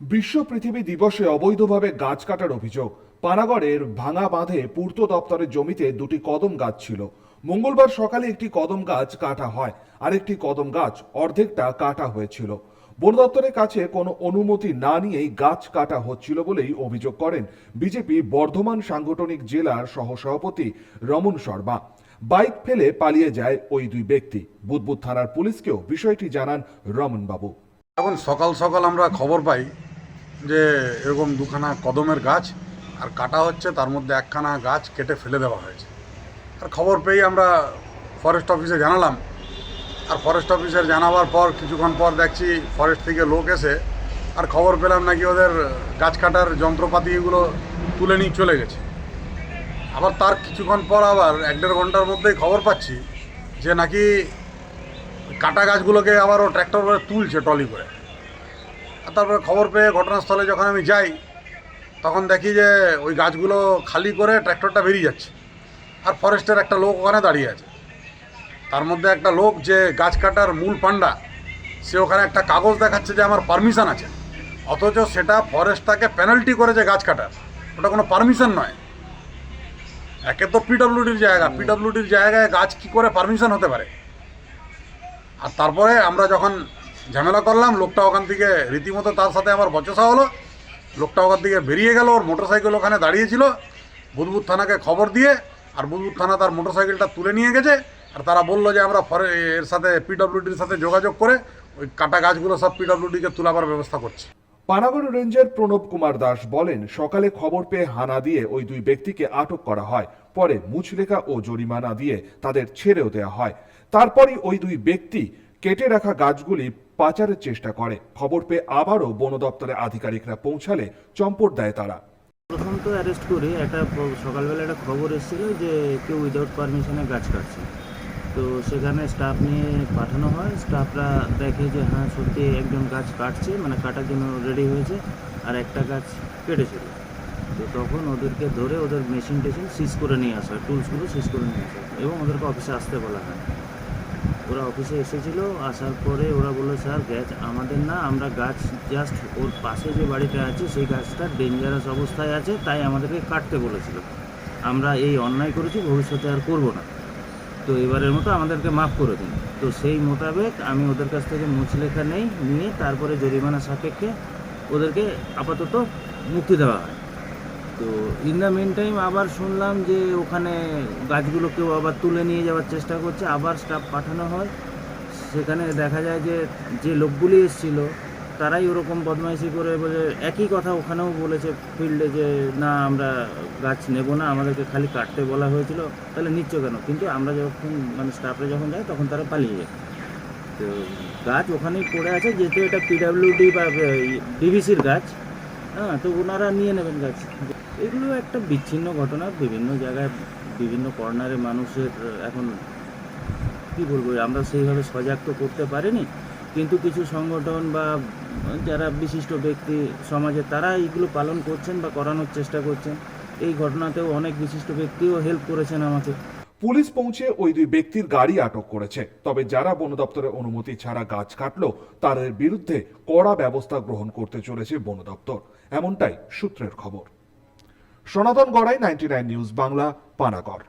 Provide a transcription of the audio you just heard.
বিশ্ব পৃথিবী দিবসে অবৈধভাবে গাছ কাটার অভিযোগ। পানাগড়ের ভাঙা বাঁধে পূর্ত দপ্তরের জমিতে দুটি কদম গাছ ছিল। মঙ্গলবার সকালে একটি কদম গাছ কাটা হয়, আরেকটি কদম গাছ অর্ধেকটা কাটা হয়েছিল। বন দপ্তরের কাছে কোনো অনুমতি না নিয়েই গাছ কাটা হচ্ছিল বলেই অভিযোগ করেন বিজেপি বর্ধমান সাংগঠনিক জেলার সহসভাপতি রমন শর্মা। বাইক ফেলে পালিয়ে যায় ওই দুই ব্যক্তি। বুদবুদ থানার পুলিশকেও বিষয়টি জানান রমন বাবু। এখন সকাল সকাল আমরা খবর পাই যে এরকম দুখানা কদমের গাছ আর কাটা হচ্ছে, তার মধ্যে একখানা গাছ কেটে ফেলে দেওয়া হয়েছে। আর খবর পেয়ে আমরা ফরেস্ট অফিসে জানালাম। আর ফরেস্ট অফিসের জানাবার পর কিছুক্ষণ পর দেখছি ফরেস্ট থেকে লোক এসে আর খবর পেলাম নাকি ওদের গাছ কাটার যন্ত্রপাতি এগুলো তুলে নিয়ে চলে গেছে। আবার তার কিছুক্ষণ পর আবার 1-1.5 ঘন্টার মধ্যেই খবর পাচ্ছি যে নাকি কাটা গাছগুলোকে আবার ও ট্র্যাক্টর করে তুলছে ট্রলি করে। আর তারপরে খবর পেয়ে ঘটনাস্থলে যখন আমি যাই তখন দেখি যে ওই গাছগুলো খালি করে ট্র্যাক্টরটা বেরিয়ে যাচ্ছে, আর ফরেস্টের একটা লোক ওখানে দাঁড়িয়ে আছে। তার মধ্যে একটা লোক যে গাছ কাটার মূল পান্ডা, সে ওখানে একটা কাগজ দেখাচ্ছে যে আমার পারমিশন আছে, অথচ সেটা ফরেস্ট তাকে পেনাল্টি করেছে গাছ কাটার। ওটা কোনো পারমিশন নয়। একে তো পিডব্লিউডির জায়গা, পিডব্লিউডির জায়গায় গাছ কী করে পারমিশন হতে পারে? আর তারপরে আমরা যখন ঝামেলা করলাম, লোকটা ওখান থেকে রীতিমতো তার সাথে আমার বচসা হলো। লোকটা ওখান থেকে বেরিয়ে গেল, ওর মোটরসাইকেল ওখানে দাঁড়িয়েছিল। বুদবুদ থানাকে খবর দিয়ে আর বুদবুদ থানা তার মোটরসাইকেলটা তুলে নিয়ে গেছে। আর তারা বললো যে আমরা এর সাথে পিডব্লিউডির সাথে যোগাযোগ করে ওই কাটা গাছগুলো সব পিডব্লিউডিকে তুলাবার ব্যবস্থা করছি। পানাগড় রেঞ্জের প্রণব কুমার দাস বলেন, সকালে খবর পেয়ে হানা দিয়ে ওই দুই ব্যক্তিকে আটক করা হয়। পরে মুচলেখা ও জরিমানা দিয়ে তাদের ছেড়েও দেওয়া হয়। তারপরই ওই দুই ব্যক্তি কেটে রাখা গাছগুলি পাচারের চেষ্টা করে। খবর পেয়ে আবারও বন দপ্তরের আধিকারিকরা পৌঁছালে চম্পট দেয় তারা। প্রথম তো অ্যারেস্ট করি, সকালবেলা একটা খবর এসেছিল যে কেউ উইদাউট পারমিশনে গাছ কাটছে। তো সেখানে স্টাফ নিয়ে পাঠানো হয়। স্টাফরা দেখে যে হ্যাঁ সত্যি একজন গাছ কাটছে, মানে কাটার জন্য রেডি হয়েছে, আর একটা গাছ কেটেছিল। তো তখন ওদেরকে ধরে ওদের মেশিন টেশিন সিজ করে নিয়ে আসা হয়, টুলসগুলো সিজ করে নিয়ে আসা হয় এবং ওদেরকে অফিসে আসতে বলা হয়। ওরা অফিসে এসেছিলো, আসার পরে ওরা বললো স্যার গাছ আমাদের না, আমরা গাছ জাস্ট ওর পাশে যে বাড়িটা আছে সেই গাছটা ডেঞ্জারাস অবস্থায় আছে, তাই আমাদেরকে কাটতে বলেছিল। আমরা এই অন্যায় করেছি, ভবিষ্যতে আর করব না, তো এবারের মতো আমাদেরকে মাফ করে দিন। তো সেই মোতাবেক আমি ওদের কাছ থেকে মুচলেখা নিয়ে তারপরে জরিমানা সাপেক্ষে ওদেরকে আপাতত মুক্তি দেওয়া হয়। তো ইন দ্য মেন টাইম আবার শুনলাম যে ওখানে গাছগুলো কেউ আবার তুলে নিয়ে যাওয়ার চেষ্টা করছে, আবার স্টাফ পাঠানো হয়। সেখানে দেখা যায় যে যে লোকগুলি এসেছিলো তারাই ওরকম বদমাইশি করে বলে একই কথা ওখানেও বলেছে ফিল্ডে যে না আমরা গাছ নেব না, আমাদেরকে খালি কাটতে বলা হয়েছিল, তাহলে নিচ্ছ কেন? কিন্তু আমরা যখন মানে স্টাফরা যখন যায় তখন তারা পালিয়ে যায়। তো গাছ ওখানেই পড়ে আছে, যেহেতু এটা পিডাব্লিউডি বা ডিভিসির গাছ, হ্যাঁ, তো ওনারা নিয়ে নেবেন গাছ। এগুলো একটা বিচ্ছিন্ন ঘটনা। বিভিন্ন জায়গায় বিভিন্ন কর্নারে মানুষের এখন কী বলবো, আমরা সেইভাবে সজাগ তো করতে পারিনি, কিন্তু কিছু সংগঠন বা যারা বিশিষ্ট ব্যক্তি সমাজে তারা এইগুলো পালন করছেন বা করানোর চেষ্টা করছেন। এই ঘটনাতেও অনেক বিশিষ্ট ব্যক্তিও হেল্প করেছেন আমাকে। পুলিশ পৌঁছে ওই দুই ব্যক্তির গাড়ি আটক করেছে। তবে যারা বন দপ্তরের অনুমতি ছাড়া গাছ কাটলো তাদের বিরুদ্ধে কড়া ব্যবস্থা গ্রহণ করতে চলেছে বন দপ্তর, এমনটাই সূত্রের খবর। সনাতন গড়াই, 99 নিউজ বাংলা, পানাগড়।